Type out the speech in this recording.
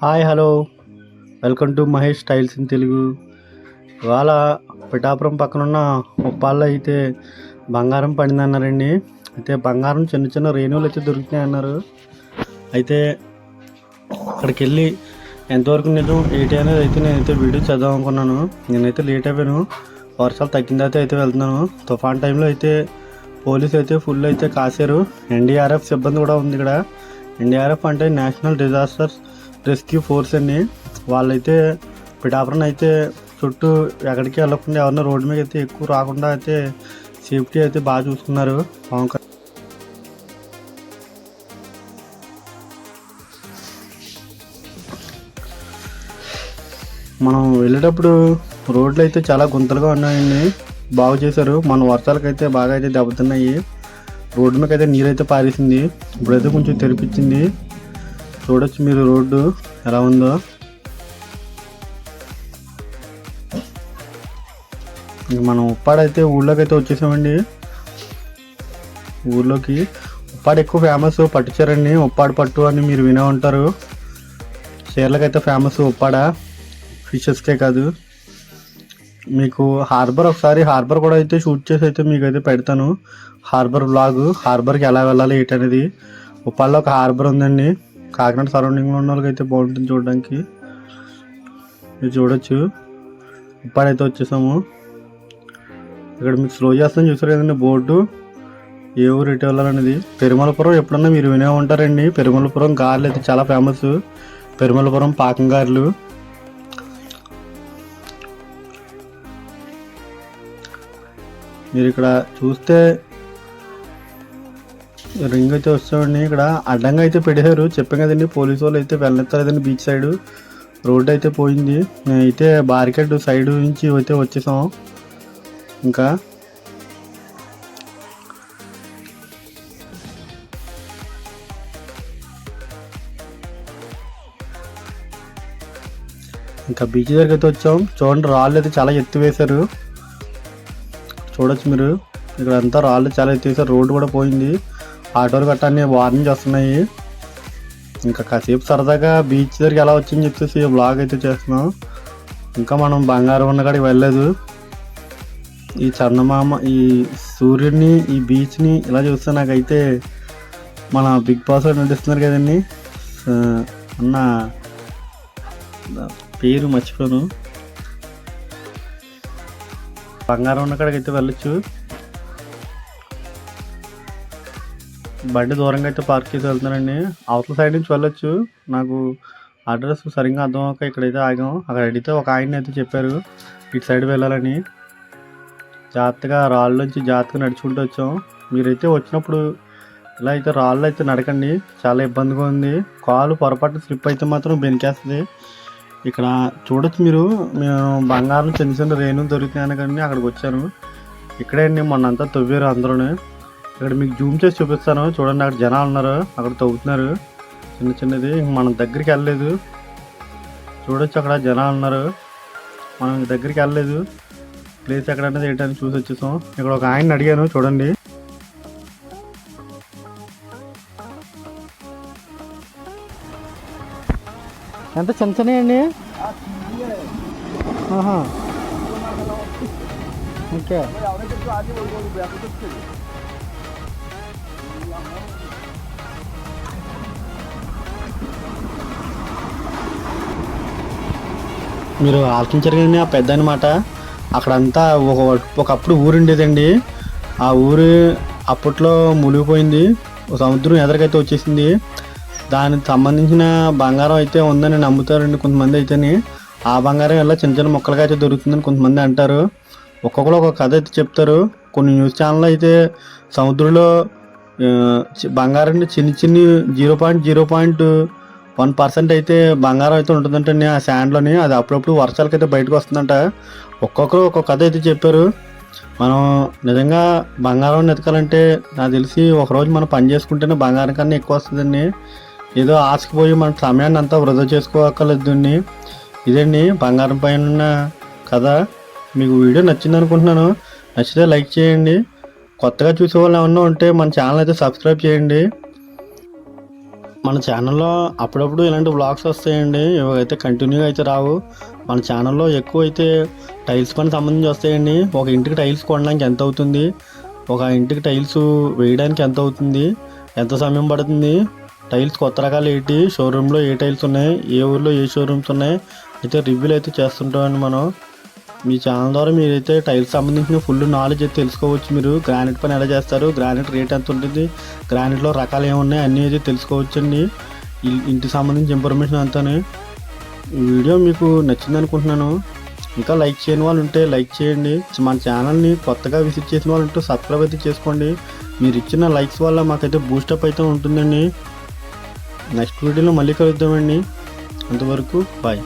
Hi hello welcome to Mahesh styles in Telugu. ఇవాళ పిఠాపురం పక్కనున్న ఉప్పాల్లో అయితే బంగారం పడిందన్నారండి. అయితే బంగారం చిన్న చిన్న రేణువులు అయితే దొరుకుతున్నాయి అన్నారు. అయితే అక్కడికి వెళ్ళి ఎంతవరకు నిజం ఏంటి అనేది అయితే నేనైతే వీడియో చేద్దాం అనుకున్నాను. నేనైతే లేట్ అయిపోయాను. వర్షాలు తగ్గిన తర్వాత అయితే వెళ్తున్నాను. తుఫాన్ టైంలో అయితే పోలీసు అయితే ఫుల్ అయితే కాశారు. ఎన్డీఆర్ఎఫ్ సిబ్బంది కూడా ఉంది ఇక్కడ. ఎన్డీఆర్ఎఫ్ అంటే నేషనల్ డిజాస్టర్ రెస్క్యూ ఫోర్స్ అండి. వాళ్ళైతే పిఠాపురం అయితే చుట్టూ ఎక్కడికి వెళ్ళకుండా ఎవరిన రోడ్డు మీద అయితే ఎక్కువ రాకుండా అయితే సేఫ్టీ అయితే బాగా చూసుకున్నారు. మనం వెళ్ళేటప్పుడు రోడ్లు అయితే చాలా గుంతలుగా ఉన్నాయండి. బాగు చేశారు. మన వర్షాలకైతే బాగా అయితే దెబ్బతిన్నాయి. రోడ్డు మీద అయితే నీరైతే పారేసింది. ఇప్పుడైతే కొంచెం తెరిపించింది. చూడొచ్చు మీరు రోడ్డు ఎలా ఉందో. మనం ఉప్పాడైతే ఊళ్ళోకి అయితే వచ్చేసామండి. ఊళ్ళోకి ఉప్పాడు ఎక్కువ ఫేమస్ పట్టు చీరండి. ఉప్పాడు పట్టు అని మీరు వినే ఉంటారు. చీరలకైతే ఫేమస్ ఉప్పాడ, ఫిషెస్కే కాదు. మీకు ఒకసారి హార్బర్ కూడా అయితే షూట్ చేసి అయితే మీకు అయితే పెడతాను. హార్బర్ వ్లాగ్, హార్బర్కి ఎలా వెళ్ళాలి ఏంటనేది. ఉప్పాడలో ఒక హార్బర్ ఉందండి. కాకినాడ సరౌండింగ్లో ఉన్న వాళ్ళకి అయితే బాగుంటుంది చూడడానికి. మీరు చూడొచ్చు. ఉప్పాడైతే వచ్చేసాము. ఇక్కడ మీకు స్లో చేస్తాను చూసారు కదండి బోర్డు, ఏ ఊరు ఎటు వెళ్ళాలనేది. పెరుమలపురం ఎప్పుడన్నా మీరు వినే ఉంటారండి. పెరుమలపురం గారెలు అయితే చాలా ఫేమస్. పెరుమలపురం పాకం గారెలు. మీరు ఇక్కడ చూస్తే రింగ్ అయితే వస్తామండి. ఇక్కడ అడ్డంగా అయితే పెట్టారు. చెప్పాం కదండి పోలీసు వాళ్ళు అయితే వెళ్ళనిస్తారు కదండి. బీచ్ సైడ్ రోడ్డు అయితే పోయింది. మేమైతే బారికేడ్ సైడ్ నుంచి అయితే వచ్చేసాం. ఇంకా బీచ్ దగ్గరికి అయితే వచ్చాం. చూడండి రాళ్ళు అయితే చాలా ఎత్తు వేశారు. చూడొచ్చు మీరు. ఇక్కడ అంతా రాళ్ళు చాలా ఎత్తు వేశారు. రోడ్డు కూడా పోయింది. ఆటోలు గట్టాన్ని వార్నింగ్ చేస్తున్నాయి. ఇంకా కాసేపు సరదాగా బీచ్ దగ్గరికి ఎలా వచ్చిందని చెప్పేసి బ్లాగ్ అయితే చేస్తున్నాం. ఇంకా మనం బంగారం ఉన్న కాడికి వెళ్ళలేదు. ఈ చందమామ, ఈ సూర్యుడిని, ఈ బీచ్ని ఇలా చూస్తే నాకైతే మన బిగ్ బాస్ నటిస్తున్నారు కదండి అన్న పేరు మర్చిపోయాను. బంగారం ఉన్న కాడికి అయితే వెళ్ళొచ్చు. బండి దూరంగా అయితే పార్క్ చేసి వెళ్తున్నానండి. అవతల సైడ్ నుంచి వెళ్ళొచ్చు. నాకు అడ్రస్ సరిగ్గా అర్థం అవ్వక ఇక్కడైతే ఆగాం. అక్కడ అడిగితే ఒక ఆయన అయితే చెప్పారు ఇటు సైడ్ వెళ్ళాలని. జాగ్రత్తగా రాళ్ళ నుంచి జాగ్రత్తగా నడుచుకుంటూ వచ్చాం. మీరైతే వచ్చినప్పుడు ఇలా అయితే రాళ్ళు అయితే నడకండి, చాలా ఇబ్బందిగా ఉంది. కాలు పొరపాటు స్లిప్ అయితే మాత్రం బెనికేస్తుంది. ఇక్కడ చూడొచ్చు మీరు. మేము బంగారం చిన్న చిన్న రేణులు దొరుకుతున్నాయని కానీ అక్కడికి వచ్చాను. ఇక్కడే అండి మొన్నంతా తవ్వారు అందరూ. ఇక్కడ మీకు జూమ్ చేసి చూపిస్తాను. చూడండి అక్కడ జనాలు ఉన్నారు, అక్కడ తవ్వుతున్నారు చిన్న చిన్నది. మనం దగ్గరికి వెళ్ళలేదు. చూడొచ్చు అక్కడ జనాలు ఉన్నారు. మనం దగ్గరికి వెళ్ళలేదు. ప్లేస్ ఎక్కడనేది ఏంటని చూసి వచ్చేసాం. ఇక్కడ ఒక ఆయన అడిగాను చూడండి. ఎంత చిన్న చిన్నయండి? ఓకే. మీరు ఆలోచించారు కదండి ఆ పెద్ద అనమాట. అక్కడంతా ఒకప్పుడు ఊరు ఉండేదండి. ఆ ఊరు అప్పట్లో మునిగిపోయింది. సముద్రం ఎదరికైతే వచ్చేసింది. దానికి సంబంధించిన బంగారం అయితే ఉందని నమ్ముతారండి కొంతమంది అయితేనే. ఆ బంగారం వల్ల చిన్న చిన్న మొక్కలుగా అయితే దొరుకుతుందని కొంతమంది అంటారు. ఒక్కొక్కరు ఒక కథ అయితే చెప్తారు. కొన్ని న్యూస్ ఛానల్ అయితే సముద్రంలో బంగారాన్ని చిన్ని 0.1% అయితే బంగారం అయితే ఉంటుందంటండి ఆ శాండ్లోని. అది అప్పుడప్పుడు వర్షాలకైతే బయటకు వస్తుందంట. ఒక్కొక్కరు ఒక్కొక్క కథ అయితే చెప్పారు. మనం నిజంగా బంగారం ఎతకాలంటే నాకు తెలిసి ఒకరోజు మనం పని చేసుకుంటేనే బంగారం కన్నా ఎక్కువ వస్తుందండి. ఏదో ఆశకుపోయి మన సమయాన్ని అంతా వృధా చేసుకోక్కర్లేదండి. ఇదండి బంగారం పైన ఉన్న కథ. మీకు వీడియో నచ్చింది అనుకుంటున్నాను. నచ్చితే లైక్ చేయండి. కొత్తగా చూసే వాళ్ళు ఏమన్నా ఉంటే మన ఛానల్ అయితే సబ్స్క్రైబ్ చేయండి. మన ఛానల్లో అప్పుడప్పుడు ఇలాంటి బ్లాగ్స్ వస్తాయండి. ఇవైతే కంటిన్యూగా అయితే రావు. మన ఛానల్లో ఎక్కువ అయితే టైల్స్ పని సంబంధించి వస్తాయండి. ఒక ఇంటికి టైల్స్ కొనడానికి ఎంత అవుతుంది, ఒక ఇంటికి టైల్స్ వేయడానికి ఎంత అవుతుంది, ఎంత సమయం పడుతుంది, టైల్స్ కొత్త రకాలు ఏంటి, షోరూంలో ఏ టైల్స్ ఉన్నాయి, ఏ ఊర్లో ఏ షోరూమ్స్ ఉన్నాయి అయితే రివ్యూలు అయితే చేస్తుంటామండి మనం. మీ ఛానల్ ద్వారా మీరైతే టైల్స్ సంబంధించిన ఫుల్ నాలెడ్జ్ అయితే తెలుసుకోవచ్చు. మీరు గ్రానైట్ పని ఎలా చేస్తారు, గ్రానైట్ రేట్ ఎంత ఉంటుంది, గ్రానైట్లో రకాలు ఏమున్నాయి అన్నీ అయితే తెలుసుకోవచ్చండి. ఇంటికి సంబంధించిన ఇన్ఫర్మేషన్ అంతానే. ఈ వీడియో మీకు నచ్చింది అనుకుంటున్నాను. ఇంకా లైక్ చేయని వాళ్ళు ఉంటే లైక్ చేయండి. మన ఛానల్ని కొత్తగా విజిట్ చేసిన వాళ్ళు ఉంటే సబ్స్క్రైబ్ అయితే చేసుకోండి. మీరు ఇచ్చిన లైక్స్ వల్ల మాకైతే బూస్టప్ అయితే ఉంటుందండి. నెక్స్ట్ వీడియోలో మళ్ళీ కలుద్దామండి. అంతవరకు బాయ్.